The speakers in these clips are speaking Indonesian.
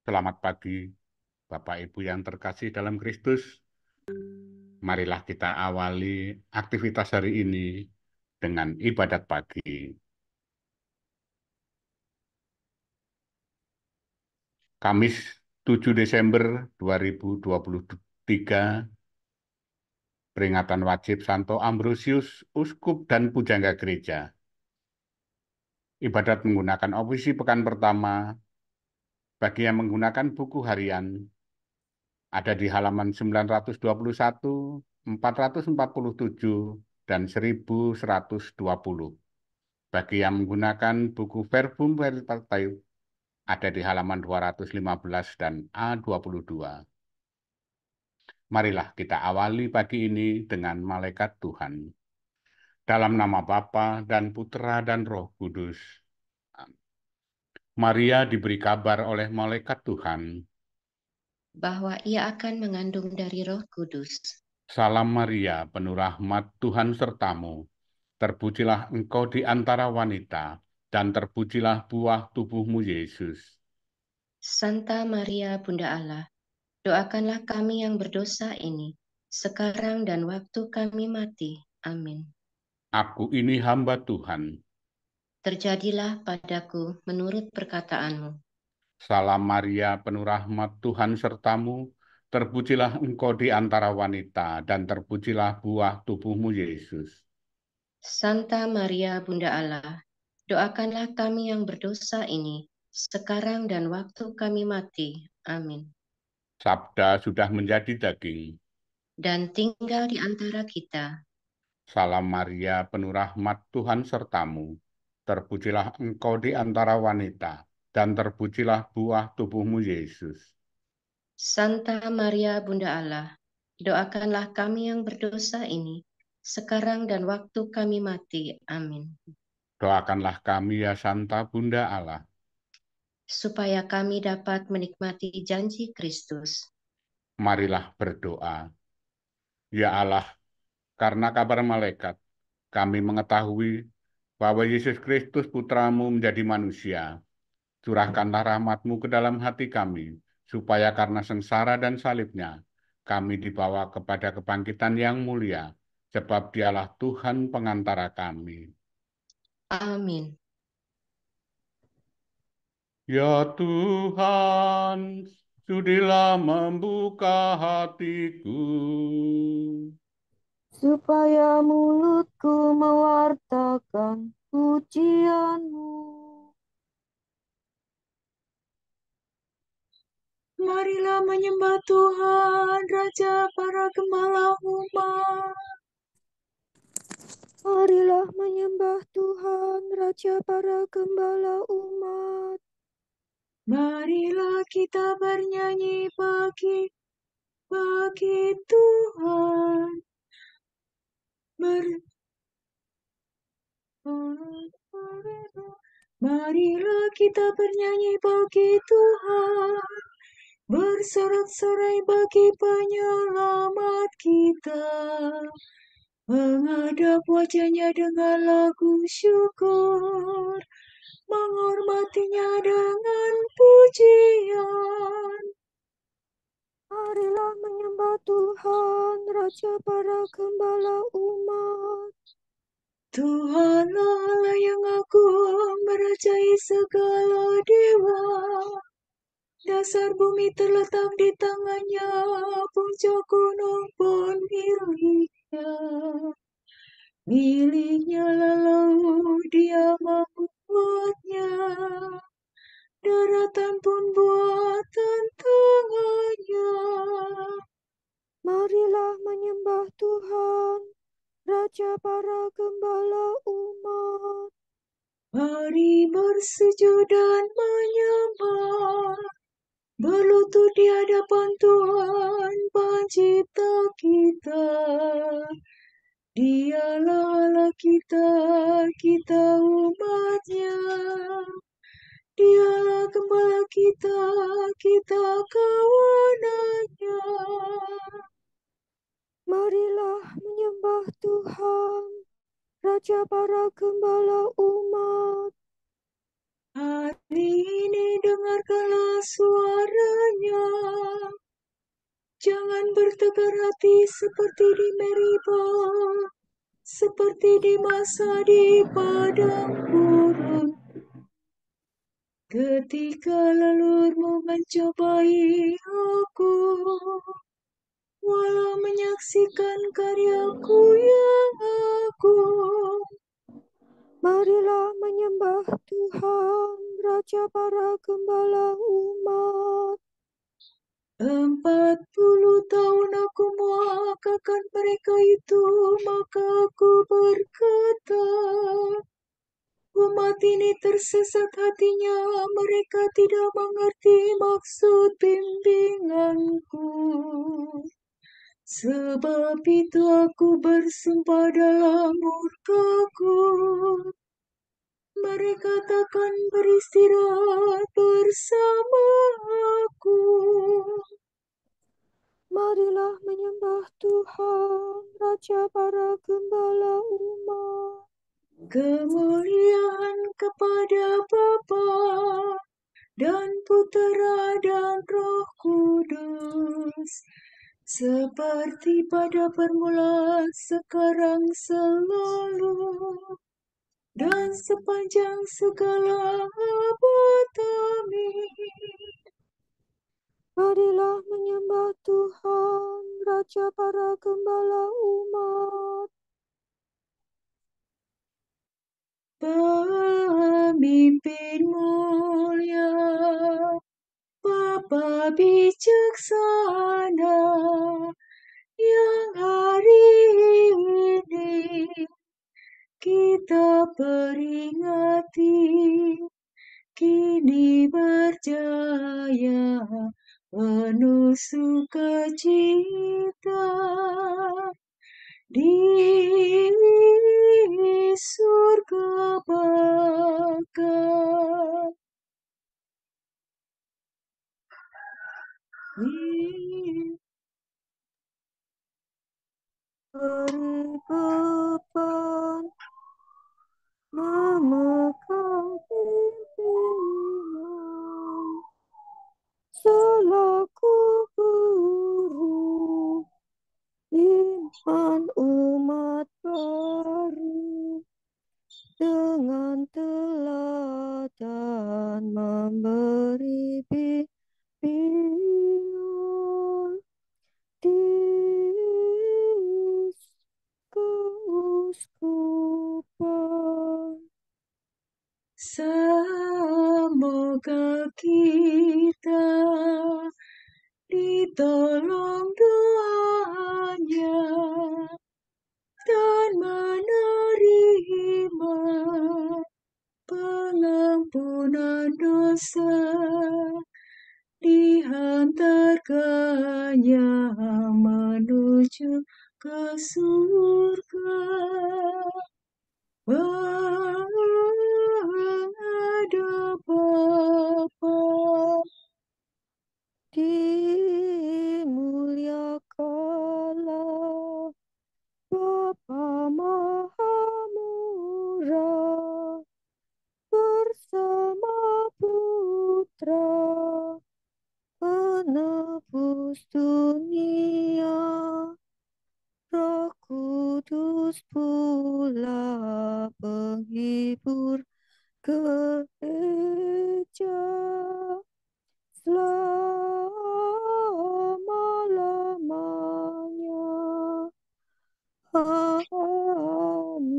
Selamat pagi, Bapak Ibu yang terkasih dalam Kristus. Marilah kita awali aktivitas hari ini dengan ibadat pagi. Kamis 7 Desember 2023, peringatan wajib Santo Ambrosius, Uskup dan Pujangga Gereja. Ibadat menggunakan ofisi pekan pertama, bagi yang menggunakan buku harian, ada di halaman 921, 447, dan 1120. Bagi yang menggunakan buku Verbum Veritae, ada di halaman 215 dan A22. Marilah kita awali pagi ini dengan malaikat Tuhan. Dalam nama Bapa dan Putra dan Roh Kudus. Maria diberi kabar oleh malaikat Tuhan. Bahwa ia akan mengandung dari Roh Kudus. Salam Maria, penuh rahmat, Tuhan sertamu. Terpujilah engkau di antara wanita, dan terpujilah buah tubuhmu, Yesus. Santa Maria Bunda Allah, doakanlah kami yang berdosa ini, sekarang dan waktu kami mati. Amin. Aku ini hamba Tuhan. Terjadilah padaku menurut perkataanmu. Salam Maria, penuh rahmat, Tuhan sertamu. Terpujilah engkau di antara wanita, dan terpujilah buah tubuhmu, Yesus. Santa Maria Bunda Allah, doakanlah kami yang berdosa ini, sekarang dan waktu kami mati. Amin. Sabda sudah menjadi daging. Dan tinggal di antara kita. Salam Maria, penuh rahmat, Tuhan sertamu. Terpujilah engkau di antara wanita, dan terpujilah buah tubuhmu, Yesus. Santa Maria Bunda Allah, doakanlah kami yang berdosa ini, sekarang dan waktu kami mati. Amin. Doakanlah kami ya Santa Bunda Allah. Supaya kami dapat menikmati janji Kristus. Marilah berdoa. Ya Allah, karena kabar malaikat, kami mengetahui bahwa Yesus Kristus Putramu menjadi manusia. Curahkanlah rahmat-Mu ke dalam hati kami, supaya karena sengsara dan salibnya, kami dibawa kepada kebangkitan yang mulia, sebab Dialah Tuhan pengantara kami. Amin. Ya Tuhan, sudilah membuka hatiku, supaya mulutku mewartakan pujian-Mu. Marilah menyembah Tuhan, Raja para gembala umat. Marilah menyembah Tuhan, Raja para gembala umat. Marilah kita bernyanyi bagi Tuhan. Marilah kita bernyanyi bagi Tuhan. Bersorak-sorai bagi penyelamat kita. Menghadap wajahnya dengan lagu syukur. Menghormatinya dengan pujian. Marilah menyembah Tuhan, Raja para gembala umat. Tuhanlah Allah yang agung, merajai segala dewa. Dasar bumi terletak di tangannya, puncak gunung pun miliknya. Miliknya lalu dia membuatnya, daratan pun buatan tangannya. Marilah menyembah Tuhan, Raja para gembala umat. Mari bersujud dan menyembah, berlutut di hadapan Tuhan Pencipta kita. Dialah Allah kita, kita umatnya. Dialah gembala kita, kita kawanannya. Marilah menyembah Tuhan, Raja para gembala umat. Hari ini dengan dengarkanlah suaranya. Jangan bertegar hati seperti di Meribah, seperti di masa di padang gurun. Ketika lelurmu mencobai aku, walau menyaksikan karyaku yang agung. Marilah menyembah Tuhan, Raja para gembala umat. 40 tahun aku muakakan mereka itu, maka aku berkata, umat ini tersesat hatinya, mereka tidak mengerti maksud bimbinganku. Sebab itu aku bersumpah dalam murkaku, mereka takkan beristirahat bersama aku. Marilah menyembah Tuhan, Raja para gembala umat. Kemuliaan kepada Bapa dan Putera dan Roh Kudus, seperti pada permulaan, sekarang, selalu, dan sepanjang segala abad. Amin. Marilah menyembah Tuhan, Raja para gembala umat. Pemimpin mulia, Bapa bijaksana, yang hari ini kita peringati, kini berjaya penuh sukacita di surga Bapa. Beri beban memegang pimpinan, selaku guru iman umat baru, dengan teladan memberi bimbingan di keuskupan. Semoga kita ditolong doanya dan menerima pengampunan dosa, dihantarkannya menuju ke surga. Menghadap Bapa. Dimuliakanlah Bapa Maha Murah bersama Putra penebus dunia, Roh Kudus pula penghibur gereja selama-lamanya. Amin.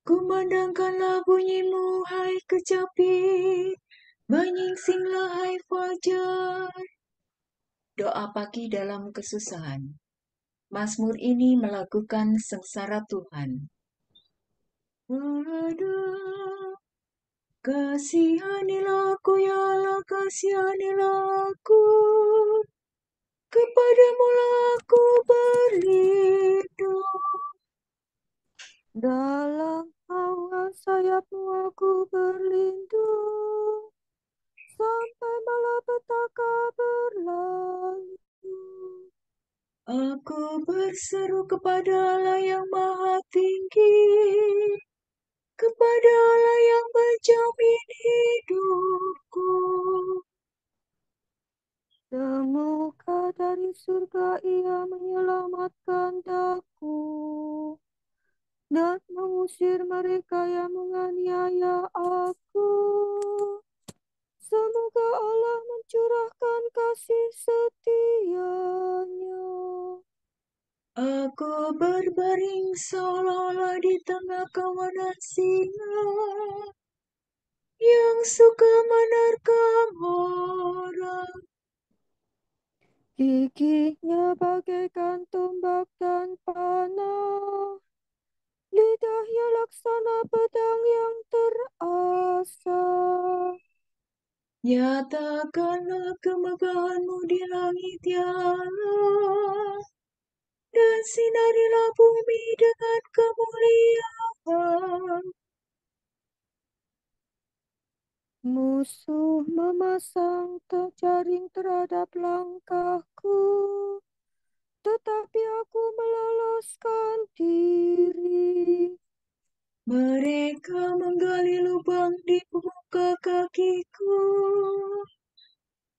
Kumandangkanlah bunyimu, hai kecapi, menyingsinglah, hai fajar. Doa pagi dalam kesusahan. Mazmur ini melakukan sengsara Tuhan. Waduh, kasihanilah aku, ya Allah, kasihanilah aku. Kepadamu aku berlindung. Dalam naungan sayap-Mu aku berlindung, sampai malapetaka berlalu. Aku berseru kepada Allah yang Maha Tinggi, kepada Allah yang menjamin hidupku. Semoga dari surga Ia menyelamatkan daku dan mengusir mereka yang menganiaya aku. Semoga Allah mencurahkan kasih setia-Nya. Aku berbaring seolah-olah di tengah kawanan singa yang suka menerkam orang. Giginya bagaikan tombak dan panah, lidahnya laksana pedang yang terasah. Nyatakanlah kemegahan-Mu di langit, ya Allah, dan sinarilah bumi dengan kemuliaan. Musuh memasang jaring terhadap langkahku, tetapi aku meloloskan diri. Mereka menggali lubang di muka kakiku,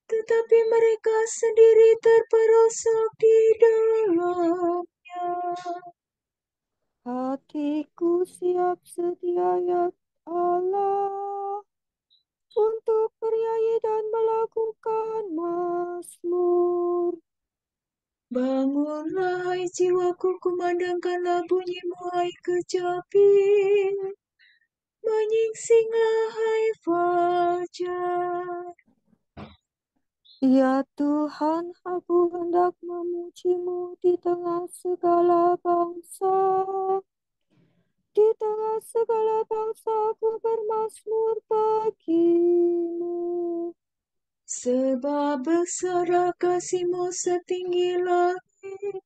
tetapi mereka sendiri terperosok di dalamnya. Hatiku siap sedia, ya Allah, untuk bernyanyi dan melakukan mazmur. Bangunlah, hai jiwaku, kumandangkanlah bunyi-Mu, hai kecapi. Menyingsinglah, hai fajar. Ya Tuhan, aku hendak memuji-Mu di tengah segala bangsa. Di tengah segala bangsa aku bermazmur bagi-Mu. Sebab besar kasih-Mu setinggi langit,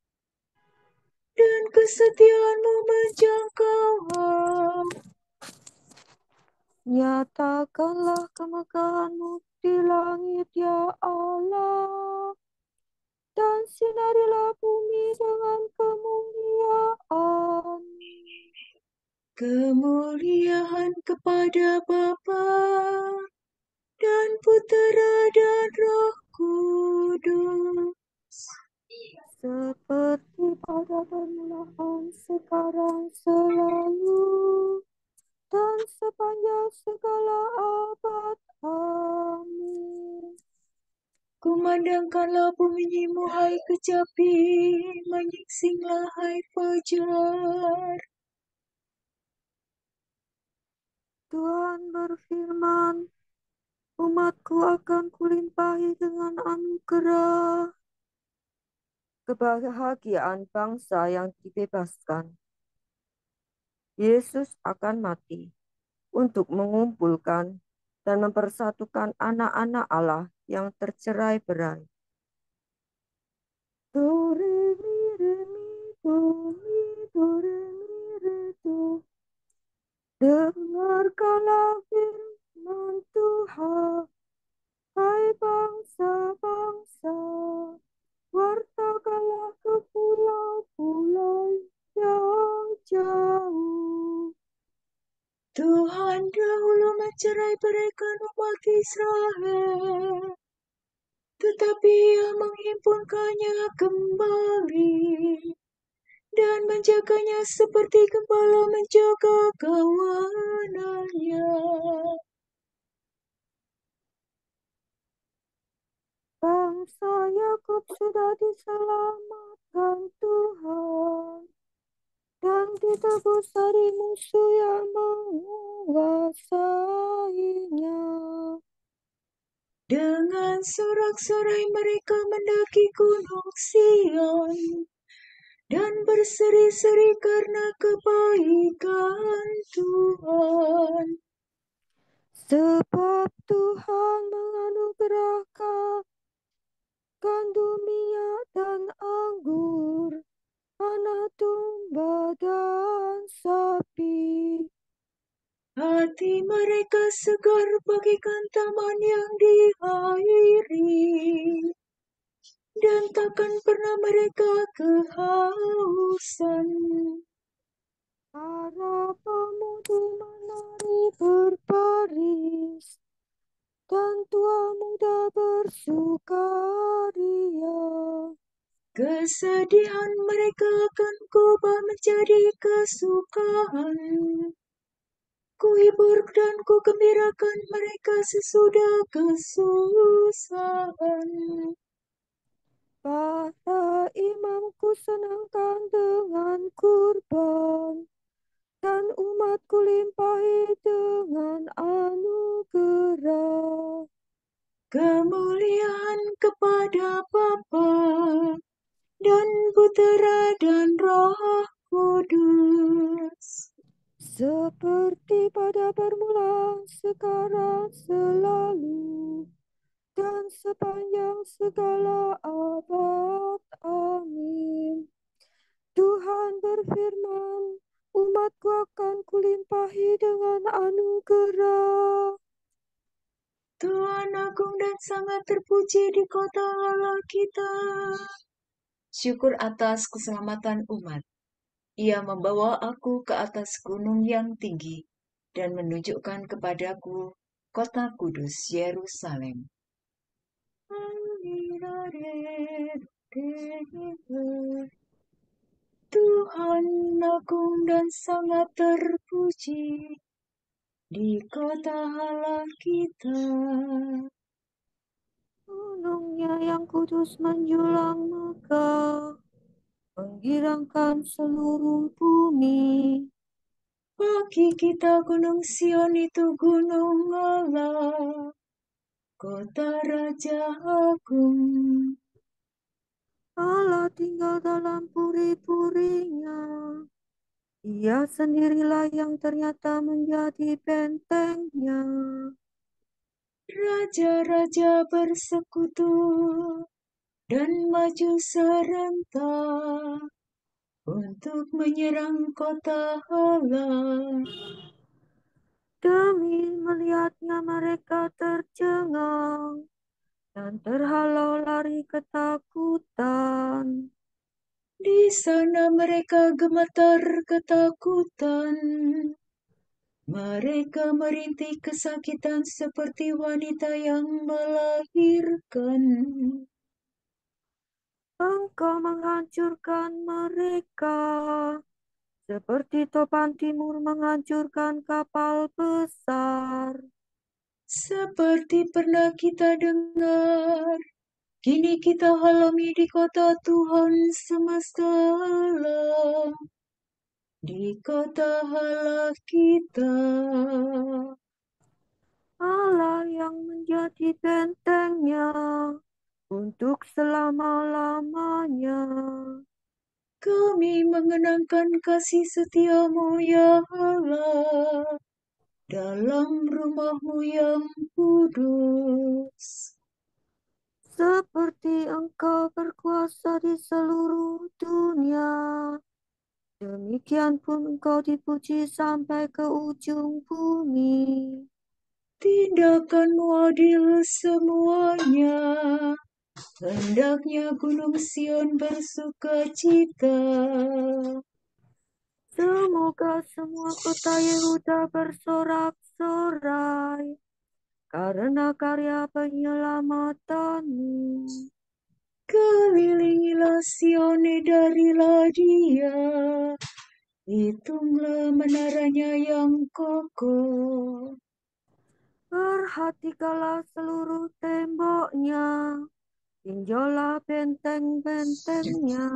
dan kesetiaan-Mu menjangkau aku. Nyatakanlah kemegahan-Mu di langit, ya Allah, dan sinarilah bumi dengan kemuliaan. Kemuliaan kepada Bapa dan Putera dan Roh Kudus. Seperti pada permulaan, sekarang, selalu, dan sepanjang segala abad. Amin. Kumandangkanlah bunyi-Mu, hai kecapi, menyingsinglah, hai fajar. Tuhan berfirman, umatku akan kulimpahi dengan anugerah. Kebahagiaan bangsa yang dibebaskan. Yesus akan mati untuk mengumpulkan dan mempersatukan anak-anak Allah yang tercerai-berai. Do, re, mi, re, mi, do, mi, do, re, mi, re, do. Dengarkanlah firman Tuhan, hai bangsa-bangsa. Wartakanlah ke pulau-pulau yang jauh. Tuhan dahulu mencerai-beraikan umat Israel, tetapi Ia menghimpunkannya kembali dan menjaganya seperti gembala menjaga kawanannya. Bangsa Yakub sudah diselamatkan Tuhan, dan ditebus dari musuh yang menguasainya. Dengan sorak-sorai mereka mendaki gunung Sion dan berseri-seri karena kebaikan Tuhan. Sebab Tuhan menganugerahkan gandum, minyak, dan anggur, anak domba dan sapi. Hati mereka segar bagaikan taman yang diairi. dan takkan pernah mereka kehausan. Para pemudi menari berbaris, dan tua muda bersukaria. Kesedihan mereka akan kubah menjadi kesukaan. Kuhibur dan kugembirakan mereka sesudah kesusahan. Para imamku senangkan dengan kurban, dan umatku limpahi dengan anugerah. Kemuliaan kepada Bapa dan Putera dan Roh Kudus. Seperti pada permulaan, sekarang, selalu, dan sepanjang segala abad. Amin. Tuhan berfirman, umatku akan kulimpahi dengan anugerah. Tuhan agung dan sangat terpuji di kota Allah kita. Syukur atas keselamatan umat. Ia membawa aku ke atas gunung yang tinggi dan menunjukkan kepadaku kota kudus Yerusalem. Tuhan agung dan sangat terpuji di kota Allah kita. Gunungnya yang kudus menjulang megah, menggirangkan seluruh bumi. Bagi kita Gunung Sion itu gunung Allah, kota Raja Agung. Allah tinggal dalam puri-purinya. Ia sendirilah yang ternyata menjadi bentengnya. Raja-raja bersekutu dan maju serentak untuk menyerang kota Allah. Demi melihatnya mereka tercengang dan terhalau lari ketakutan. Di sana mereka gemetar ketakutan. Mereka merintih kesakitan seperti wanita yang melahirkan. Engkau menghancurkan mereka, seperti topan timur menghancurkan kapal besar. Seperti pernah kita dengar, kini kita alami di kota Tuhan semesta alam, di kota Allah kita. Allah yang menjadi bentengnya untuk selama-lamanya. Kami mengenangkan kasih setiamu ya Allah, dalam rumahmu yang kudus. Seperti engkau berkuasa di seluruh dunia, demikian pun engkau dipuji sampai ke ujung bumi. Tindakanmu adil semuanya. Hendaknya Gunung Sion bersuka cita. Semoga semua kota Yehuda bersorak-sorai karena karya penyelamatanmu. Kelilingilah Sione, darilah dia. Hitunglah menaranya yang kokoh. Perhatikanlah seluruh temboknya, tinjaulah benteng-bentengnya.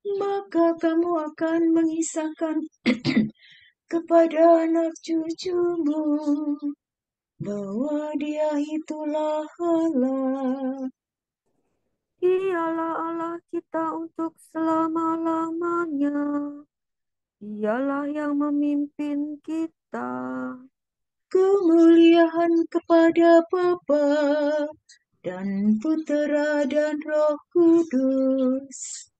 Maka kamu akan mengisahkan kepada anak cucumu bahwa dia itulah Allah. Dialah Allah kita untuk selama-lamanya. Dialah yang memimpin kita. Kemuliaan kepada Bapa dan Putera dan Roh Kudus.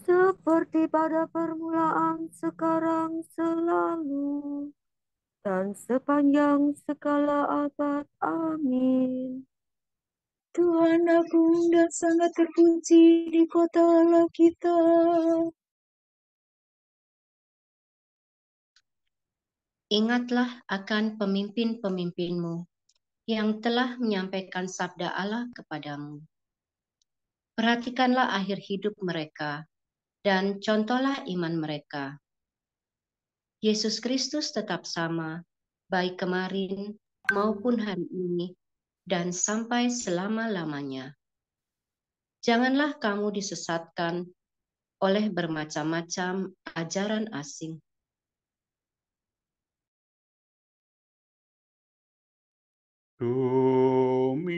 Seperti pada permulaan, sekarang, selalu, dan sepanjang segala abad. Amin. Tuhan agung dan sangat terpuji di kota Allah kita. Ingatlah akan pemimpin-pemimpinmu yang telah menyampaikan sabda Allah kepadamu. Perhatikanlah akhir hidup mereka dan contohlah iman mereka. Yesus Kristus tetap sama, baik kemarin maupun hari ini, dan sampai selama-lamanya. Janganlah kamu disesatkan oleh bermacam-macam ajaran asing. Domiredo.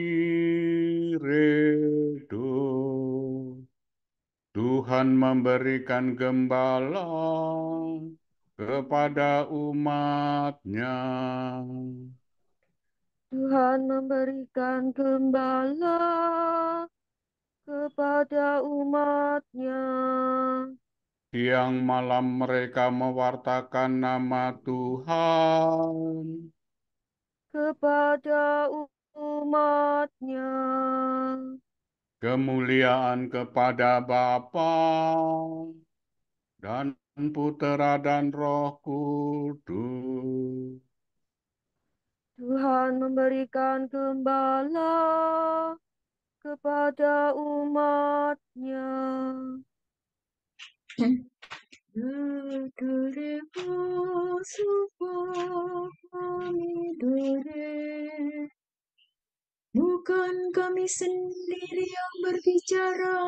Tuhan memberikan gembala kepada umat-Nya. Tuhan memberikan gembala kepada umat-Nya. Siang malam mereka mewartakan nama Tuhan Kepada umat-Nya. kemuliaan kepada Bapa dan Putera dan Roh Kudus. Tuhan memberikan gembala kepada umat-Nya. Bukan kami sendiri yang berbicara,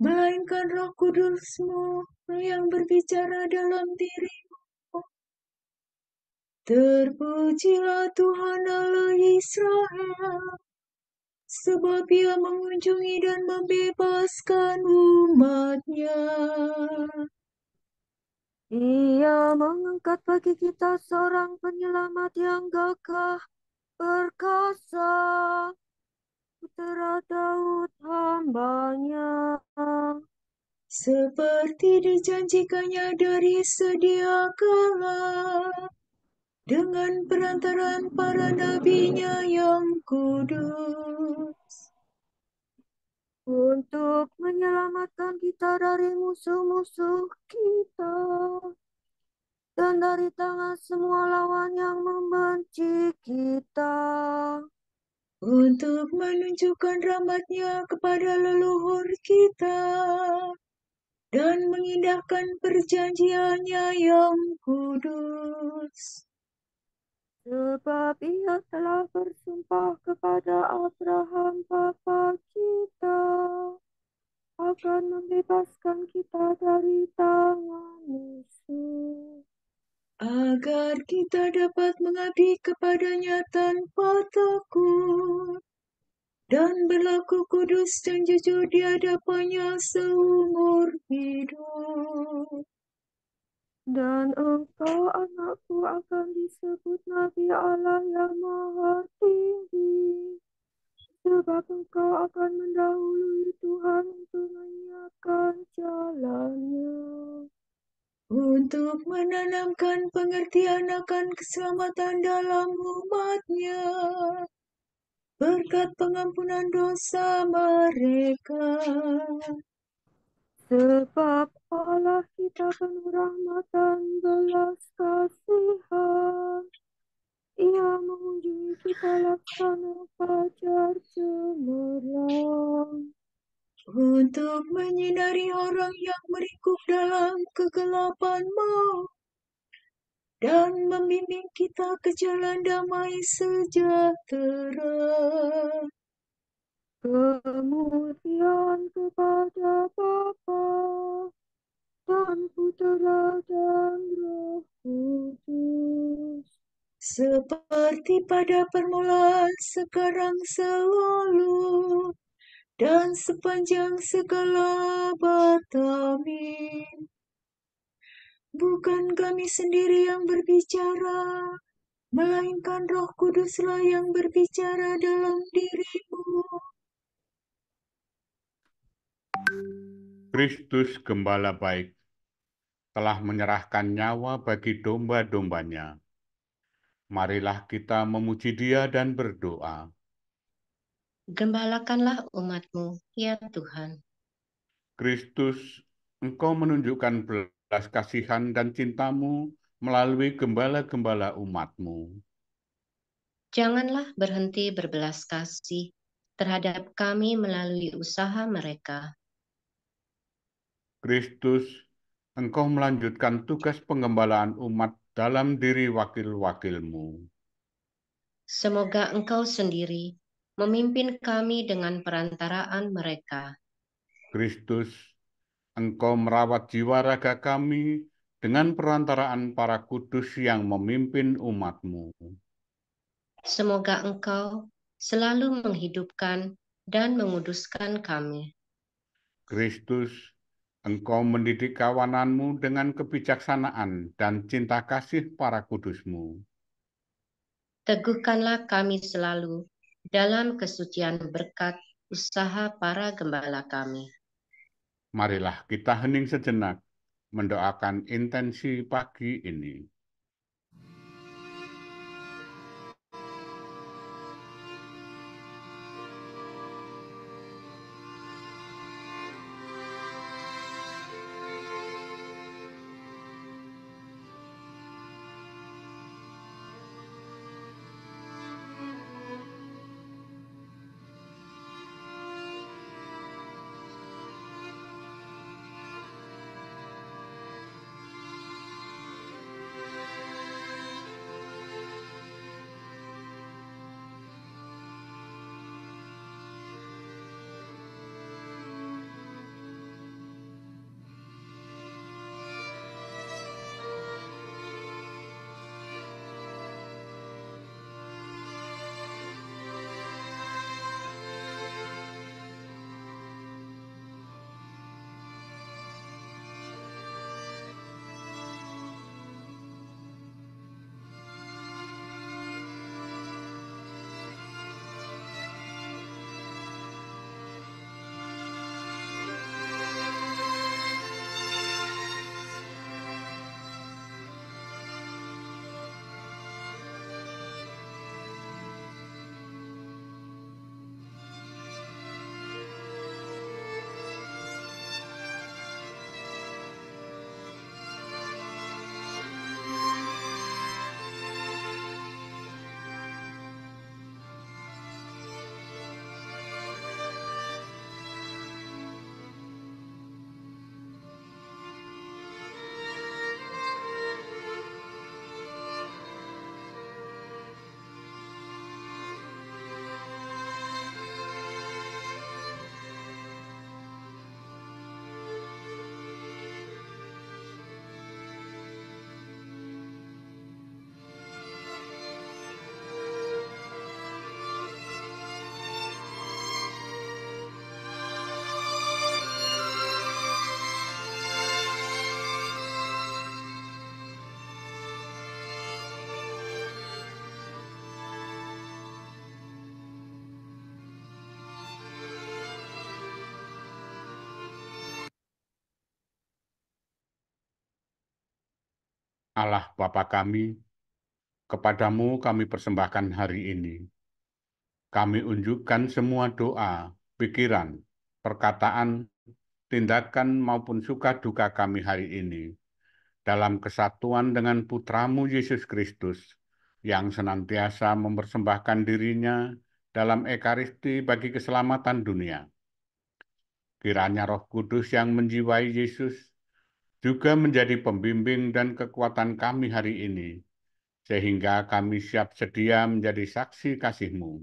melainkan Roh Kudus-Mu yang berbicara dalam dirimu. Terpujilah Tuhan Allah Israel, sebab Ia mengunjungi dan membebaskan umat-Nya. Ia mengangkat bagi kita seorang penyelamat yang gagah perkasa, Putera Daud hamba-Nya. Seperti dijanjikannya dari sedia kala, dengan perantaraan para nabi-Nya yang kudus. Untuk menyelamatkan kita dari musuh-musuh kita dan dari tangan semua lawan yang membenci kita. Untuk menunjukkan rahmat-Nya kepada leluhur kita dan mengindahkan perjanjian-Nya yang kudus. Sebab Ia telah bersumpah kepada Abraham bapa kita akan membebaskan kita dari tangan musuh, Agar kita dapat mengabdi kepadanya tanpa takut dan berlaku kudus dan jujur di hadapannya seumur hidup. dan engkau anakku akan disebut Nabi Allah yang Maha Tinggi, sebab engkau akan mendahului Tuhan untuk menyiapkan jalannya, Untuk menanamkan pengertian akan keselamatan dalam umat-Nya, berkat pengampunan dosa mereka. sebab Allah kita penuh rahmat dan belas kasihan. Ia mengunjungi kita laksana fajar cemerlang, Untuk menyinari orang yang meringkuk dalam kegelapan maut dan membimbing kita ke jalan damai sejahtera. kemudian kepada Bapa dan Putera dan Roh Kudus, Seperti pada permulaan, sekarang, selalu, dan sepanjang segala abad. Amin. Bukan kami sendiri yang berbicara, melainkan Roh Kuduslah yang berbicara dalam dirimu. Kristus Gembala baik telah menyerahkan nyawa bagi domba-dombanya. Marilah kita memuji Dia dan berdoa. Gembalakanlah umat-Mu, ya Tuhan. Kristus, Engkau menunjukkan belas kasihan dan cinta-Mu melalui gembala-gembala umat-Mu. Janganlah berhenti berbelas kasih terhadap kami melalui usaha mereka. Kristus, Engkau melanjutkan tugas penggembalaan umat dalam diri wakil-wakil-Mu. Semoga Engkau sendiri memimpin kami dengan perantaraan mereka. Kristus, Engkau merawat jiwa raga kami dengan perantaraan para kudus yang memimpin umat-Mu. Semoga Engkau selalu menghidupkan dan menguduskan kami. Kristus, Engkau mendidik kawanan-Mu dengan kebijaksanaan dan cinta kasih para kudus-Mu. Teguhkanlah kami selalu dalam kesucian berkat usaha para gembala kami. Marilah kita hening sejenak mendoakan intensi pagi ini. Allah Bapa kami, kepadamu kami persembahkan hari ini. Kami unjukkan semua doa, pikiran, perkataan, tindakan maupun suka duka kami hari ini dalam kesatuan dengan Putramu Yesus Kristus yang senantiasa mempersembahkan dirinya dalam Ekaristi bagi keselamatan dunia. Kiranya Roh Kudus yang menjiwai Yesus juga menjadi pembimbing dan kekuatan kami hari ini, sehingga kami siap sedia menjadi saksi kasih-Mu.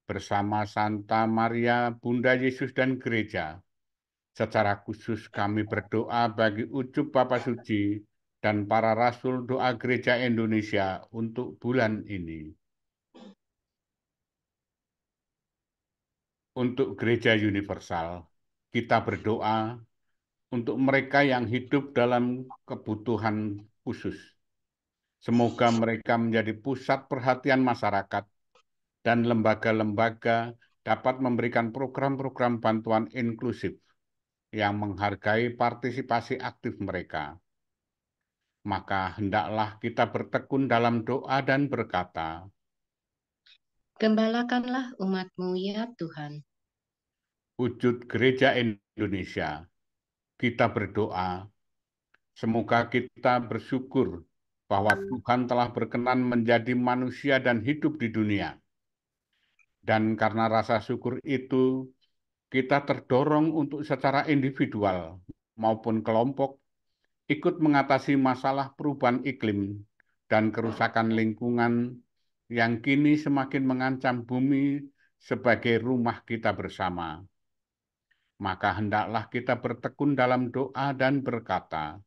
Bersama Santa Maria, Bunda Yesus dan Gereja, secara khusus kami berdoa bagi Ucup Bapa Suci dan para Rasul Doa Gereja Indonesia untuk bulan ini. Untuk Gereja Universal, kita berdoa untuk mereka yang hidup dalam kebutuhan khusus. Semoga mereka menjadi pusat perhatian masyarakat dan lembaga-lembaga dapat memberikan program-program bantuan inklusif yang menghargai partisipasi aktif mereka. Maka hendaklah kita bertekun dalam doa dan berkata, Gembalakanlah umat-Mu ya Tuhan. Wujud Gereja Indonesia, kita berdoa, semoga kita bersyukur bahwa Tuhan telah berkenan menjadi manusia dan hidup di dunia. Dan karena rasa syukur itu, kita terdorong untuk secara individual maupun kelompok ikut mengatasi masalah perubahan iklim dan kerusakan lingkungan yang kini semakin mengancam bumi sebagai rumah kita bersama. Maka hendaklah kita bertekun dalam doa dan berkata,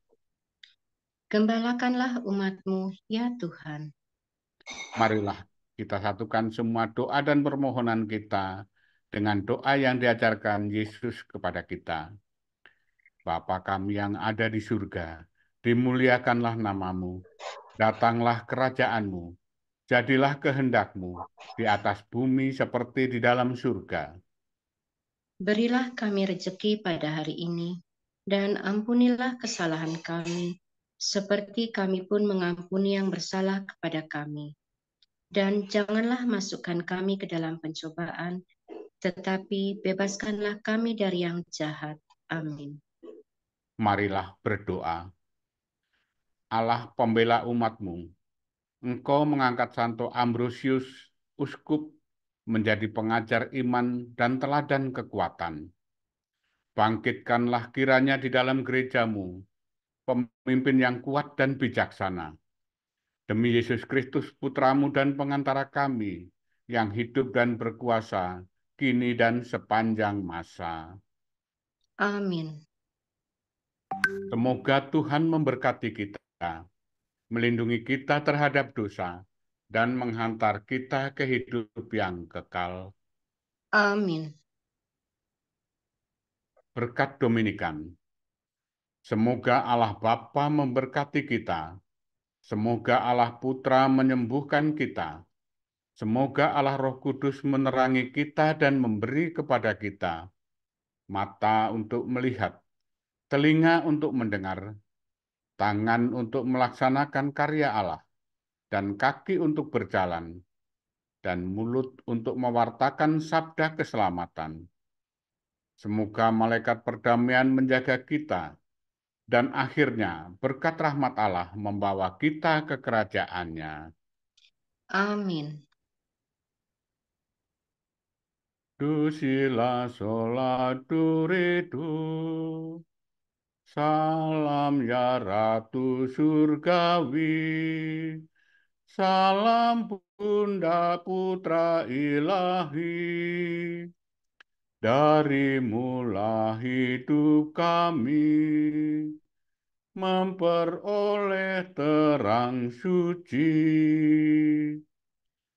Gembalakanlah umat-Mu ya Tuhan. marilah kita satukan semua doa dan permohonan kita dengan doa yang diajarkan Yesus kepada kita. Bapa kami yang ada di surga, dimuliakanlah nama-Mu, datanglah kerajaan-Mu, jadilah kehendak-Mu di atas bumi seperti di dalam surga. Berilah kami rejeki pada hari ini, dan ampunilah kesalahan kami, seperti kami pun mengampuni yang bersalah kepada kami. Dan janganlah masukkan kami ke dalam pencobaan, tetapi bebaskanlah kami dari yang jahat. Amin. Marilah berdoa. Allah pembela umat-Mu, Engkau mengangkat Santo Ambrosius, uskup, menjadi pengajar iman dan teladan kekuatan. Bangkitkanlah kiranya di dalam gereja-Mu, pemimpin yang kuat dan bijaksana. Demi Yesus Kristus, Putra-Mu dan pengantara kami, yang hidup dan berkuasa, kini dan sepanjang masa. Amin. Semoga Tuhan memberkati kita, melindungi kita terhadap dosa, dan menghantar kita ke hidup yang kekal. Amin. Berkat Dominikan. Semoga Allah Bapa memberkati kita. Semoga Allah Putra menyembuhkan kita. Semoga Allah Roh Kudus menerangi kita dan memberi kepada kita mata untuk melihat, telinga untuk mendengar, tangan untuk melaksanakan karya Allah, dan kaki untuk berjalan, dan mulut untuk mewartakan sabda keselamatan. Semoga malaikat perdamaian menjaga kita, dan akhirnya berkat rahmat Allah membawa kita ke kerajaan-Nya. Amin. Do sila sola do re do. Salam ya Ratu Surgawi. Salam Bunda Putra Ilahi. Darimulah hidup kami, memperoleh terang suci.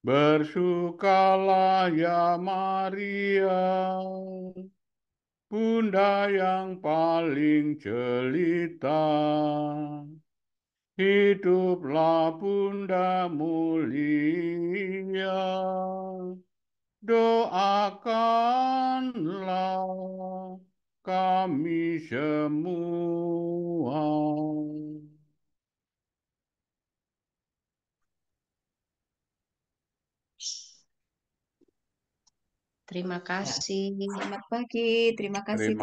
Bersukalah ya Maria, Bunda yang paling jelita. Hiduplah Bunda mulia, doakanlah kami semua. Terima kasih. Selamat pagi, terima kasih. Terima